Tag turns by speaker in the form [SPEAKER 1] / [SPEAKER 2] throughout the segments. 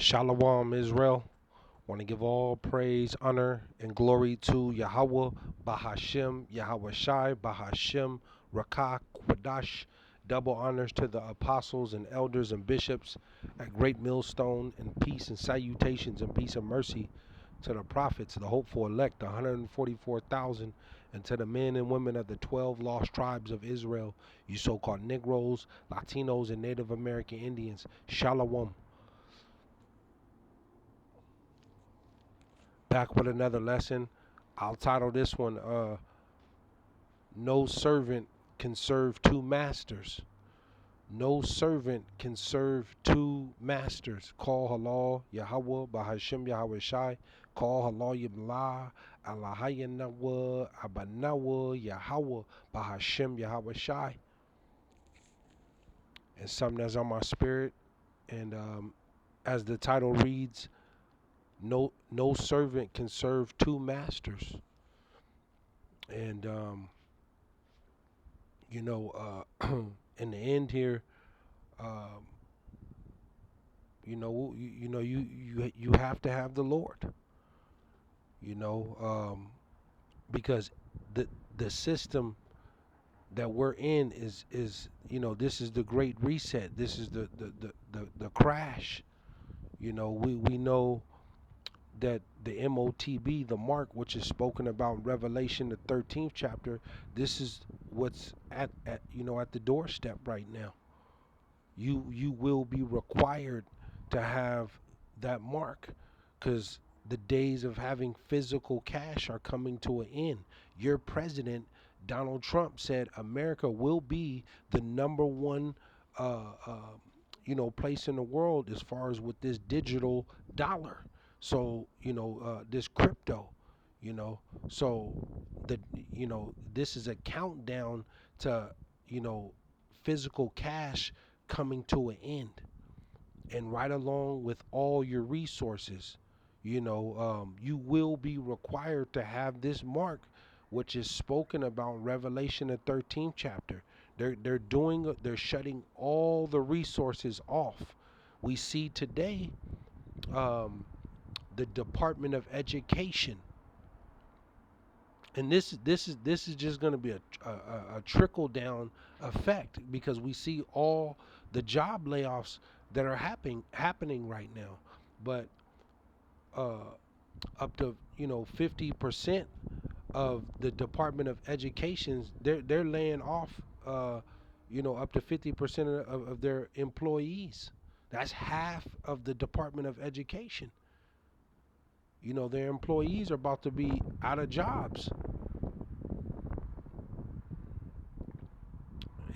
[SPEAKER 1] Shalom, Israel. Want to give all praise, honor, and glory to Yahawah, BAHASHAM, YAHAWAHSHI, BAHASHAM, Rakah, Kwadash. Double honors to the apostles and elders and bishops at Great Millstone, and peace and salutations and peace and mercy to the prophets, the hopeful elect, the 144,000, and to the men and women of the 12 lost tribes of Israel, you so-called Negroes, Latinos, and Native American Indians. Shalom. Back with another lesson. I'll title this one, No Servant Can Serve Two Masters. No servant can serve two masters. Call halal Yahawah, BAHASHAM YAHAWAHSHI. Call halal Yibla, Allahayanawa, Abanawa, Yahawah, BAHASHAM YAHAWAHSHI. And something that's on my spirit. And as the title reads, no servant can serve two masters. And in the end here, um, you have to have the Lord. You know, because the system that we're in is this is the great reset. This is the crash. We know that the MOTB, the mark, which is spoken about in Revelation, the 13th chapter, this is what's at the doorstep right now. You will be required to have that mark, because the days of having physical cash are coming to an end. Your president, Donald Trump, said America will be the number one place in the world as far as with this digital dollar. So this crypto, so the this is a countdown to physical cash coming to an end, and right along with all your resources, you will be required to have this mark, which is spoken about in Revelation the 13th chapter. They're shutting all the resources off. We see today, the Department of Education, and this is just going to be a trickle down effect, because we see all the job layoffs that are happening right now. But up to 50% of the Department of Education, they're laying off up to 50% of their employees. That's half of the Department of Education. Their employees are about to be out of jobs.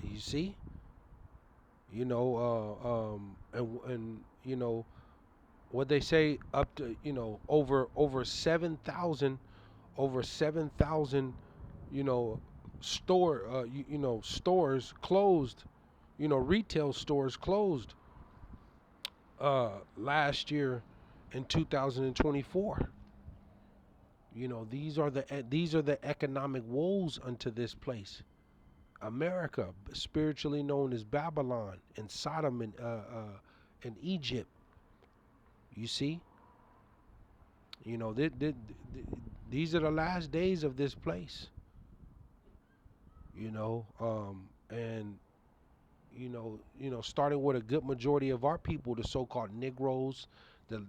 [SPEAKER 1] You see, and what they say, up to over 7,000, over 7,000, stores closed, retail stores closed last year in 2024. These are the economic woes unto this place. America, spiritually known as Babylon and Sodom and Egypt. You see, these are the last days of this place. And starting with a good majority of our people, the so-called Negroes, the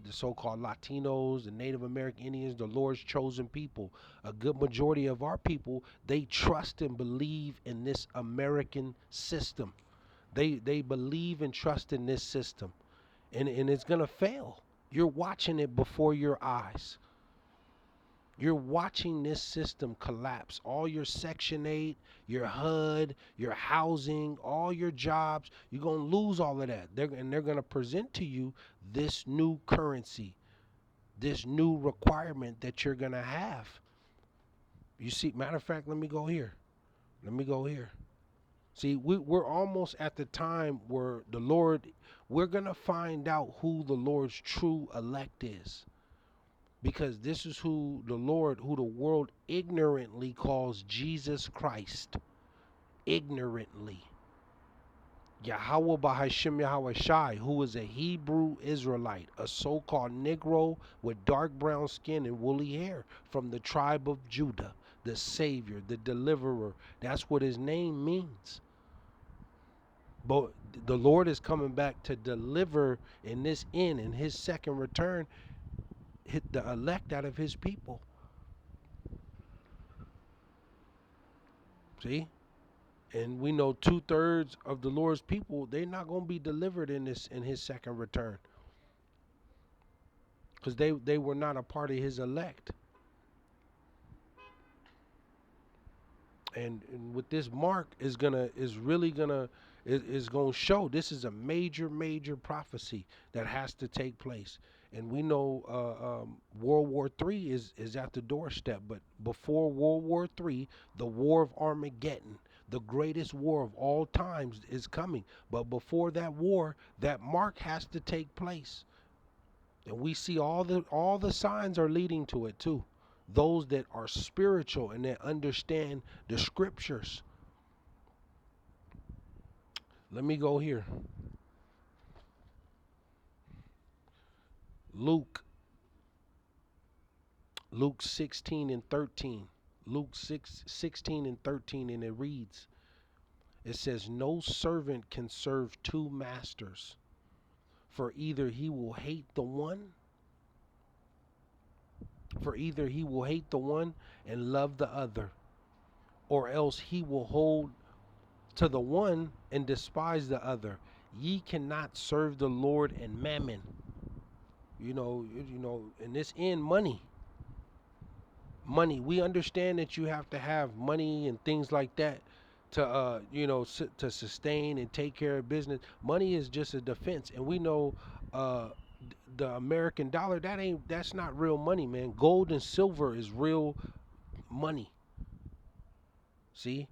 [SPEAKER 1] so-called Latinos, the Native American Indians, the Lord's chosen people. A good majority of our people, they trust and believe in this American system. They believe and trust in this system, and it's gonna fail. You're watching it before your eyes. You're watching this system collapse. All your Section 8, your HUD, your housing, all your jobs, you're going to lose all of that. They're going to present to you this new currency, this new requirement that you're going to have. You see, matter of fact, let me go here. See, we're almost at the time where we're going to find out who the Lord's true elect is. Because this is who the world ignorantly calls Jesus Christ. Ignorantly. Yahawah BAHASHAM YAHAWAHSHI, who is a Hebrew Israelite, a so-called Negro with dark brown skin and woolly hair from the tribe of Judah, the Savior, the Deliverer. That's what his name means. But the Lord is coming back to deliver in this end, in his second return, hit the elect out of his people. See? And we know 2/3 of the Lord's people, they're not going to be delivered in his second return. Because they were not a part of his elect. And what this mark is really gonna show, this is a major prophecy that has to take place. And we know World War III is at the doorstep, but before World War III, the War of Armageddon, the greatest war of all times, is coming. But before that war, that mark has to take place. And we see all the signs are leading to it too. Those that are spiritual and that understand the scriptures. Let me go here. Luke 16 and 13. Luke 16 and 13, and it reads, it says, no servant can serve two masters, for either he will hate the one and love the other, or else he will hold to the one and despise the other. Ye cannot serve the Lord and mammon. You know, in this end, money. We understand that you have to have money and things like that to to sustain and take care of business. Money is just a defense, and we know the American dollar, that's not real money, man. Gold and silver is real money. See,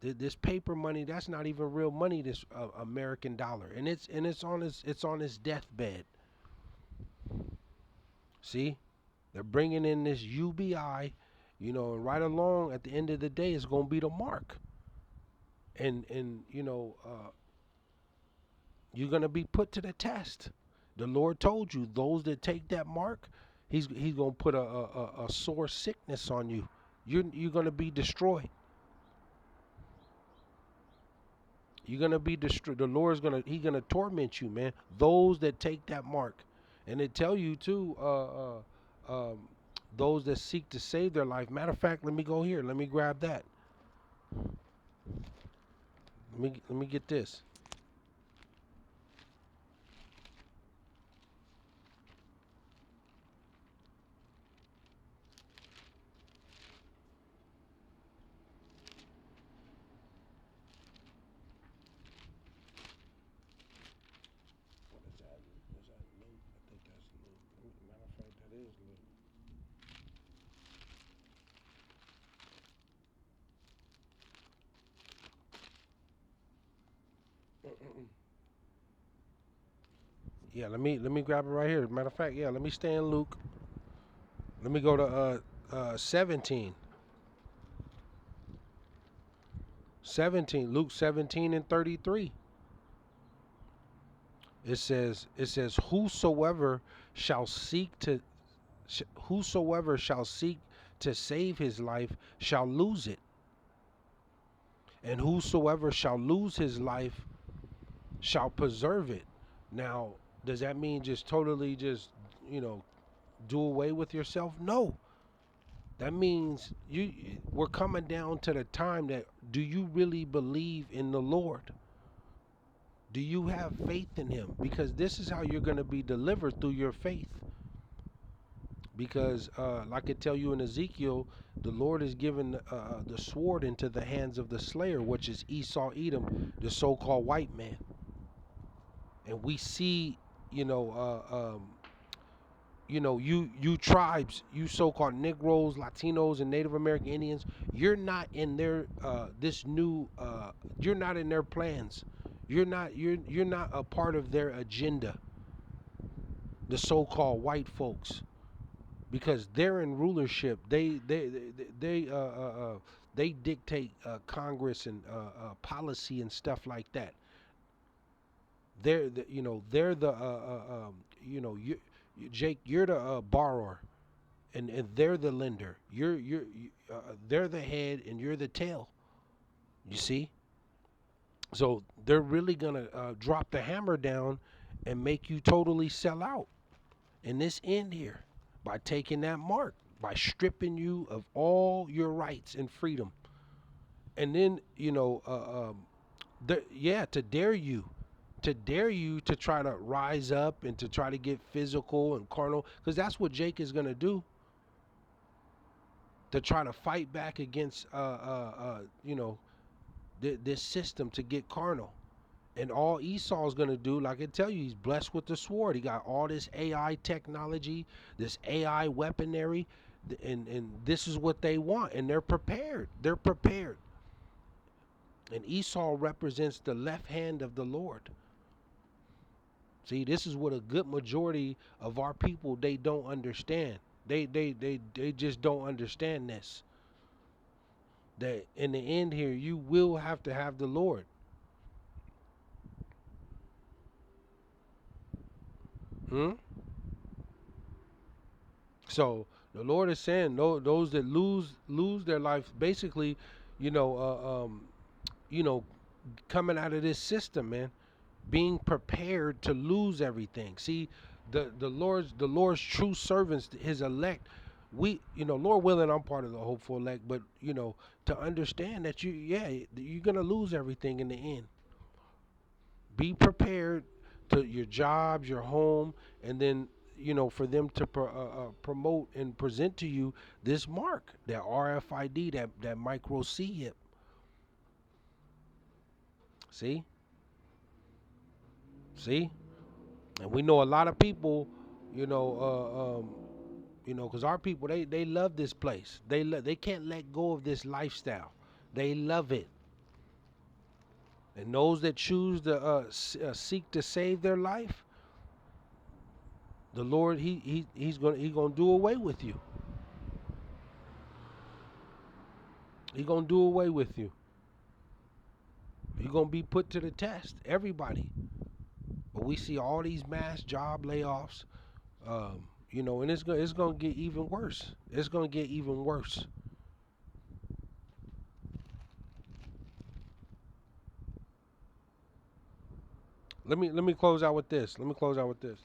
[SPEAKER 1] this paper money, that's not even real money. This American dollar, and it's on its deathbed. See, they're bringing in this UBI, and right along at the end of the day, it's going to be the mark. And you're going to be put to the test. The Lord told you, those that take that mark, he's going to put a sore sickness on you. You're going to be destroyed. You're going to be destroyed. The Lord's going to torment you, man. Those that take that mark. And they tell you too, those that seek to save their life. Matter of fact, let me go here. Let me grab that. Let me get this. What is that? Is that Luke? I think that's Luke. Matter of fact, that is Luke. Yeah, let me grab it right here. Matter of fact, yeah, let me stay in Luke. Let me go to 17. 17, Luke 17 and 33. It says whosoever shall seek to save his life shall lose it, and whosoever shall lose his life shall preserve it. Now, does that mean just totally do away with yourself? No. That means we're coming down to the time that, do you really believe in the Lord? Do you have faith in him? Because this is how you're going to be delivered, through your faith. Because like I tell you in Ezekiel, the Lord has given the sword into the hands of the slayer, which is Esau Edom, the so-called white man. And we see, you tribes, you so-called Negroes, Latinos, and Native American Indians, you're not in their you're not in their plans. You're not a part of their agenda. The so-called white folks, because they're in rulership. They they dictate Congress and policy and stuff like that. They're the, they're the Jake, you're the borrower, and they're the lender. They're the head and you're the tail. You see, so they're really gonna drop the hammer down and make you totally sell out in this end here by taking that mark, by stripping you of all your rights and freedom, and then yeah, to dare you to try to rise up and to try to get physical and carnal, because that's what Jake is going to do, to try to fight back against this system, to get carnal. And all Esau's going to do, like I tell you, he's blessed with the sword. He got all this AI technology, this AI weaponry, and this is what they want, and they're prepared. They're prepared. And Esau represents the left hand of the Lord. See, this is what a good majority of our people, they don't understand. They just don't understand this. That in the end here, you will have to have the Lord. So the Lord is saying, those that lose their life, basically, you know, you know, coming out of this system, man, being prepared to lose everything. See, the Lord's true servants, His elect. We, Lord willing, I'm part of the hopeful elect, but to understand that you're gonna lose everything in the end. Be prepared to your jobs, your home, and then for them to promote and present to you this mark, that RFID, that micro C hip. See, see, and we know a lot of people, because our people, they love this place. They can't let go of this lifestyle. They love it. And those that choose to seek to save their life, the Lord, he's gonna do away with you. He's gonna do away with you. You're gonna be put to the test. Everybody. But we see all these mass job layoffs, and it's gonna get even worse. It's gonna get even worse. Let me close out with this. Let me close out with this.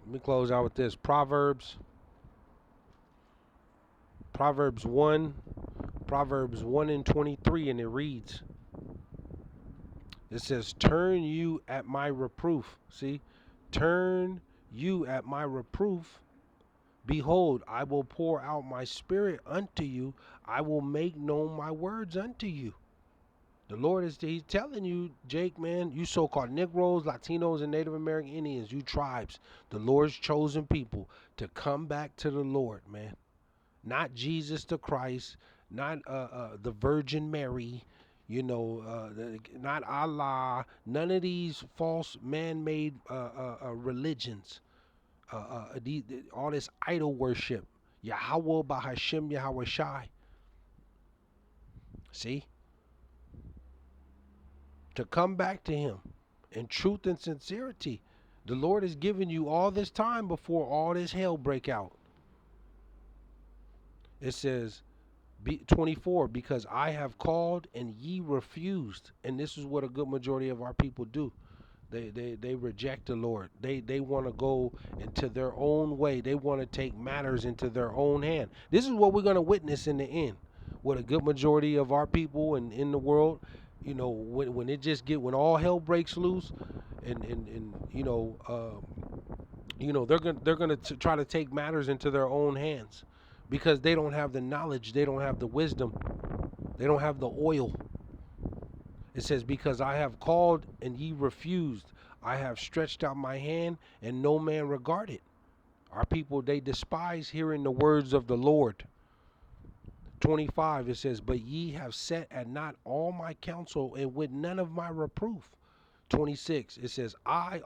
[SPEAKER 1] Let me close out with this. Proverbs 1, Proverbs 1 and 23, and it reads, it says, turn you at my reproof. See, turn you at my reproof. Behold, I will pour out my spirit unto you. I will make known my words unto you. The Lord he's telling you, Jake, man, you so-called Negroes, Latinos, and Native American Indians, you tribes, the Lord's chosen people, to come back to the Lord, man. Not Jesus the Christ, not the Virgin Mary, not Allah, none of these false man-made religions, all this idol worship. YAHAWAH, BAHASHAM, YAHAWAHSHI. See? To come back to Him in truth and sincerity. The Lord has given you all this time before all this hell break out. It says, 24, because I have called and ye refused. And this is what a good majority of our people do. They reject the Lord. They want to go into their own way. They want to take matters into their own hand. This is what we're going to witness in the end. What a good majority of our people and in the world, when it just when all hell breaks loose, and they're gonna try to take matters into their own hands, because they don't have the knowledge, they don't have the wisdom, they don't have the oil. It says, because I have called and ye refused, I have stretched out my hand and no man regarded. Our people, they despise hearing the words of the Lord. 25, it says, but ye have set at not all my counsel, and with none of my reproof. 26, it says, the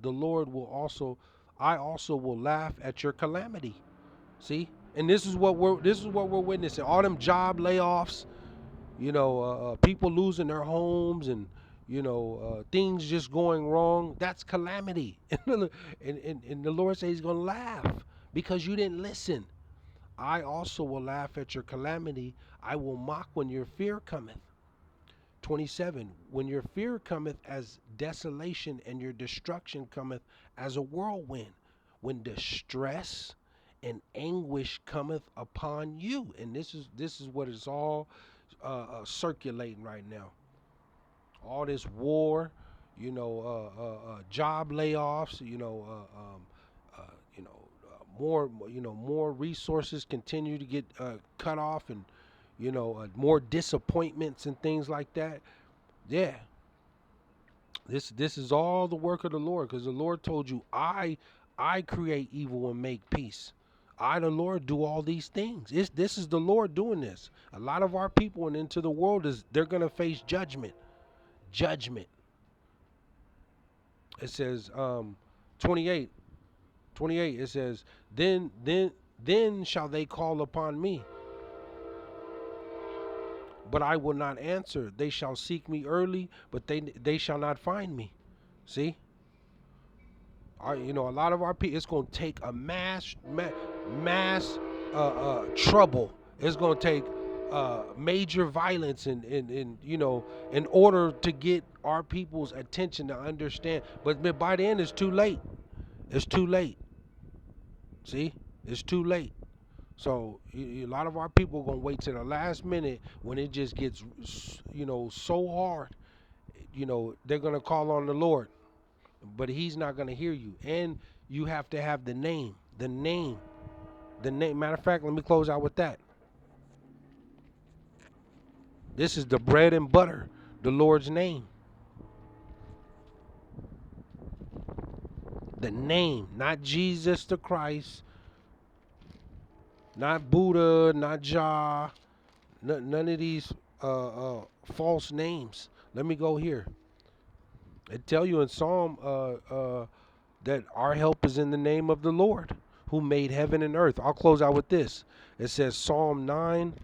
[SPEAKER 1] Lord will also, I also will laugh at your calamity. See? And this is what we're witnessing. All them job layoffs, people losing their homes, and things just going wrong. That's calamity. And the Lord says he's going to laugh because you didn't listen. I also will laugh at your calamity. I will mock when your fear cometh. 27, when your fear cometh as desolation, and your destruction cometh as a whirlwind, when distress and anguish cometh upon you. And this is what is all circulating right now. All this war, job layoffs, more resources continue to get cut off, and more disappointments and things like that. Yeah, this is all the work of the Lord, because the Lord told you, I create evil and make peace. I, the Lord, do all these things. This is the Lord doing this. A lot of our people and into the world, they're going to face judgment. Judgment. It says 28. It says, then shall they call upon me, but I will not answer. They shall seek me early, but they shall not find me. See? A lot of our people, it's going to take a mass trouble. It's going to take major violence, in order to get our people's attention to understand. But by the end, it's too late. It's too late. See? It's too late. So a lot of our people are going to wait till the last minute, when it just gets, so hard. They're going to call on the Lord, but he's not going to hear you. And you have to have the name. Matter of fact, let me close out with that. This is the bread and butter, the Lord's name. The name, not Jesus the Christ, not Buddha, not Jah, none of these false names. Let me go here. It tell you in Psalm that our help is in the name of the Lord, who made heaven and earth. I'll close out with this. It says Psalm 9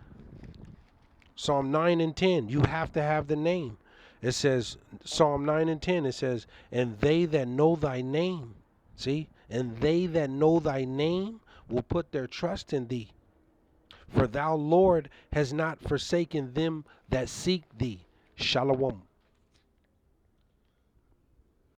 [SPEAKER 1] and 10. You have to have the name. It says Psalm 9 and 10. It says, and they that know thy name, see, and they that know thy name will put their trust in thee. For thou, Lord, has not forsaken them that seek thee. Shalom.